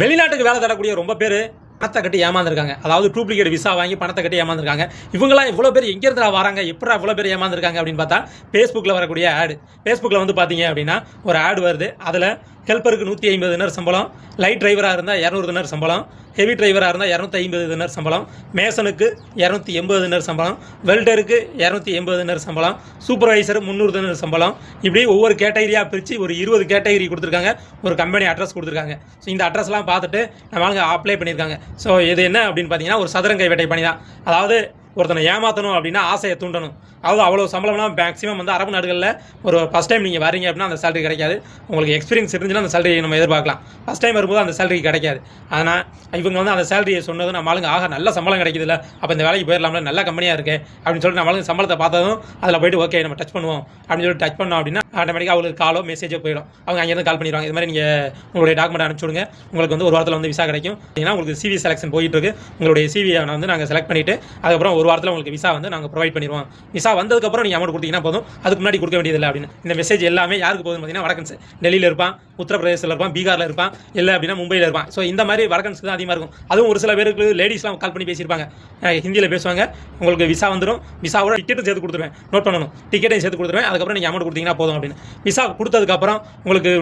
வெளிநாட்டுக்கு வேலை தரக்கூடிய ரொம்ப பேர் பணத்தை கட்டி ஏமாந்துருக்காங்க. அதாவது டூப்ளிகேட் விசா வாங்கி பணத்தை கட்டி ஏமாந்துருக்காங்க. இவங்களாம் இவ்வளோ பேர் எங்கேருந்து வராங்க, எப்படா இவ்வளோ பேர் ஏமாந்துருக்காங்க அப்படின்னு பார்த்தா ஃபேஸ்புக்கில் வரக்கூடிய ஆடு. ஃபேஸ்புக்கில் வந்து பார்த்தீங்க அப்படின்னா ஒரு ஆடு வருது. அதில் ஹெல்ப்பருக்கு 150 தினார் சம்பளம், லைட் டிரைவராக இருந்தால் 200 தினார் சம்பளம், ஹெவி டிரைவராக இருந்தால் 250 தினார் சம்பளம், மேசனுக்கு 280 தினார் சம்பளம், வெல்டருக்கு 280 தினார் சம்பளம், சூப்பர்வைசர் 300 தினார் சம்பளம். இப்படி ஒவ்வொரு கேட்டகரியாக பிரித்து ஒரு 20 கேட்டகரி கொடுத்துருக்காங்க. ஒரு கம்பெனி அட்ரஸ் கொடுத்துருக்காங்க. ஸோ இந்த அட்ரஸ்லாம் பார்த்துட்டு நம்மளுங்க அப்ளை பண்ணியிருக்காங்க. ஸோ இது என்ன அப்படின்னு பார்த்தீங்கன்னா ஒரு சதுரங்கை வேட்டை பணி தான். அதாவது ஒருத்தனை ஏமாற்றணும் அப்படின்னா ஆசையை தூண்டணும். அதாவது அவ்வளோ சம்பளம்லாம் மேக்ஸிமம் வந்து அரபு நாடுகளில் ஒரு ஃபஸ்ட் டைம் நீங்கள் வரீங்க அப்படின்னா அந்த சேலரி கிடைக்காது. உங்களுக்கு எக்ஸ்பீரியன்ஸ் இருந்துச்சுன்னா அந்த சேலரி நம்ம எதிர்பார்க்கலாம். ஃபஸ்ட் டைம் வரும்போது அந்த சேலரி கிடைக்காது. ஆனால் இவங்க வந்து அந்த சேலரியை சொன்னது நம்ம ஆளுங்க ஆக நல்ல சம்பளம் கிடைக்குதுல்ல, அப்போ இந்த வேலைக்கு போயிடலாம்ல, நல்ல கம்பெனியாக இருக்குது அப்படின்னு சொல்லிட்டு நம்ம ஆளுங்க சம்பளத்தை பார்த்ததும் அதில் போய்ட்டு ஓகே நம்ம டச் பண்ணுவோம் அப்படின்னு சொல்லிட்டு டச் பண்ணோம் அப்படின்னா ஆட்டோமேட்டிக்காக அவங்களுக்கு காலோ மெசேஜோ போயிடும். அவங்க அங்கேருந்து கால் பண்ணிடுவாங்க. இது மாதிரி நீங்கள் உங்களுடைய டாக்குமெண்ட் அனுப்பிச்சுடுங்க, உங்களுக்கு வந்து ஒரு வாரத்தில் வந்து விசா கிடைக்கும். ஏன்னா உங்களுக்கு சிவி செலெக்ஷன் போயிட்டு இருக்கு. உங்களுடைய சிவியை வந்து நாங்கள் செலக்ட் பண்ணிவிட்டு அதுக்கப்புறம் ஒரு வாரத்தில் உங்களுக்கு விசா வந்து நாங்கள் ப்ரொவைட் பண்ணிடுவோம். விசா வந்ததுக்கப்புறம் நீங்கள் அமௌண்ட் கொடுத்தீங்கன்னா போதும், அதுக்கு முன்னாடி கொடுக்க வேண்டியதில்லை அப்படின்னு. இந்த மெசேஜ் எல்லாமே யாருக்கு போகுதுன்னு பார்த்தீங்கன்னா வடக்கன்ஸ். டெல்லியில் இருப்பான், உத்தரப்பிரதேசத்தில் இருப்பான், பீகாரில் இருப்பான், இல்லை அப்படின்னா மும்பையில் இருப்பான். ஸோ இந்த மாதிரி வடக்கன்ஸ்க்கு தான் அதிகமாக இருக்கும். அதுவும் ஒரு சில பேருக்கு லேடிஸ்லாம் கால் பண்ணி பேசியிருப்பாங்க, ஹிந்தியில் பேசுவாங்க. உங்களுக்கு விசா வந்துடும், விசாவோட டிக்கெட்டும் சேர்த்து கொடுத்துருவேன், நோட் பண்ணணும், டிக்கெட்டையும் சேர்த்து கொடுத்துருவேன், அதுக்கப்புறம் நீங்கள் அமௌண்ட் கொடுத்தீங்கன்னா போதும் அப்படின்னு. விசா கொடுத்ததுக்கப்புறம் உங்களுக்கு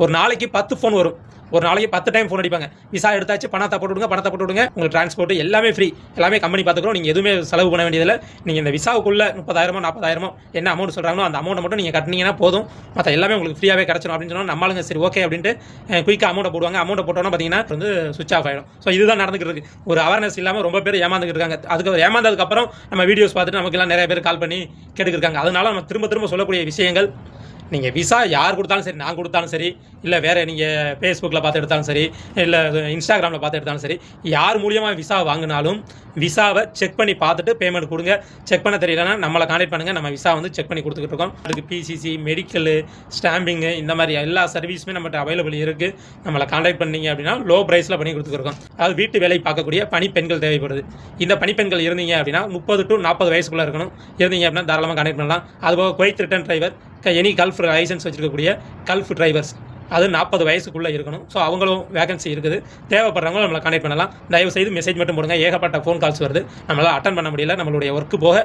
ஒரு நாளைக்கு 10 ஃபோன் வரும். ஒரு நாளைக்கு 10 டைம் ஃபோன் அடிப்பாங்க. விசா எடுத்தாச்சு, பணத்தை போட்டு விடுங்க, உங்களுக்கு டிரான்ஸ்போர்ட் எல்லாமே ஃப்ரீ, எல்லாமே கம்பெனி பார்த்துக்கிறோம், நீங்கள் எதுவுமே செலவு பண்ண வேண்டியதில்லை. நீங்கள் இந்த விசாவுக்குள்ள 30,000 40,000 என்ன அமௌண்ட் சொல்கிறாங்களோ அந்த அமௌண்ட்டை மட்டும் நீங்கள் கட்டினீங்கன்னா போதும், மற்ற எல்லாமே உங்களுக்கு ஃப்ரீயாகவே கிடச்சிடும் அப்படின்னு சொன்னால் நம்மளுங்க சரி ஓகே அப்படின்ட்டு குயிக்காக அமௌண்ட்டை போடுவாங்க. அமௌண்ட்டை போட்டோன்னா பார்த்தீங்கன்னா வந்து சுவிச் ஆஃப் ஆகிடும். ஸோ இதுதான் நடந்துகிட்டு இருக்கு. ஒரு அவேர்னஸ் இல்லாமல் ரொம்ப பேர் ஏமாந்துட்டு இருக்காங்க. அதுக்கு ஏமாந்ததுக்கப்புறம் நம்ம வீடியோஸ் பார்த்துட்டு நமக்கு நிறைய பேர் கால் பண்ணி கேட்டுருக்காங்க. அதனால நம்ம திரும்ப சொல்லக்கூடிய விஷயங்கள், நீங்கள் விசா யார் கொடுத்தாலும் சரி, நான் கொடுத்தாலும் சரி, இல்லை வேறு நீங்கள் ஃபேஸ்புக்கில் பார்த்து எடுத்தாலும் சரி, இல்லை இன்ஸ்டாகிராமில் பார்த்து எடுத்தாலும் சரி, யார் மூலியமாக விசா வாங்கினாலும் விசாவை செக் பண்ணி பார்த்துட்டு பேமெண்ட் கொடுங்க. செக் பண்ண தெரியலன்னா நம்மளை கான்டெக்ட் பண்ணுங்கள், நம்ம விசா வந்து செக் பண்ணி கொடுத்துக்கிட்டு இருக்கோம். அதுக்கு பிசிசி, மெடிக்கலு, ஸ்டாம்பிங்கு, இந்த மாதிரி எல்லா சர்வீஸுமே நம்மகிட்ட அவைலபிள் இருக்குது. நம்மளை கான்டெக்ட் பண்ணீங்க அப்படின்னா லோ ப்ரைஸில் பண்ணி கொடுத்துருக்கோம். அதாவது வீட்டு வேலை பார்க்கக்கூடிய பணிப்பெண்கள் தேவைப்படுது. இந்த பணிப்பெண்கள் இருந்தீங்க அப்படின்னா 30 to 40 வயசுக்குள்ளே இருக்கணும். இருந்தீங்க அப்படின்னா தாராளமாக கான்டெக்ட் பண்ணலாம். அதுபோக Kuwait return driver, any gulf license வச்சிருக்கக்கூடிய கல்ஃப் டிரைவர்ஸ், அது 40 வயசுக்குள்ளே இருக்கணும். ஸோ அவங்களும் வேகன்சி இருக்குது. தேவைப்படுறவங்களும் நம்மளை கான்டெக்ட் பண்ணலாம். தயவு செய்து மெசேஜ் மட்டும் போடுங்க. ஏகப்பட்ட ஃபோன் கால்ஸ் வருது, நம்மளால் அட்டன் பண்ண முடியல. நம்மளுடைய ஒர்க்கு போக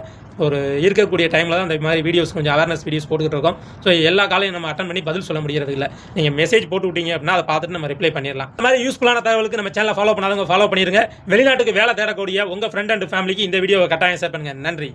ஒரு இருக்கக்கூடிய டைமில் தான் இந்த மாதிரி வீடியோஸ், கொஞ்சம் அவேர்னஸ் வீடியோஸ் போட்டுக்கிட்டு இருக்கோம். ஸோ எல்லா காலையும் நம்ம அட்டன் பண்ணி பதில் சொல்ல முடியறது இல்லை. நீங்கள் மெசேஜ் போட்டு விட்டீங்க அப்படின்னா அதை பார்த்துட்டு நம்ம ரிப்ளை பண்ணிடலாம். இந்த மாதிரி யூஸ்ஃபுல்லான தகவலுக்கு நம்ம சேனலை ஃபாலோ பண்ணாதவங்க ஃபாலோ பண்ணிடுங்க. வெளிநாட்டுக்கு வேலை தேடக்கூடிய உங்கள் ஃப்ரெண்ட் அண்ட் ஃபேமிலிக்கு இந்த வீடியோவை கட்டாயம் ஷேர் பண்ணுங்கள். நன்றி.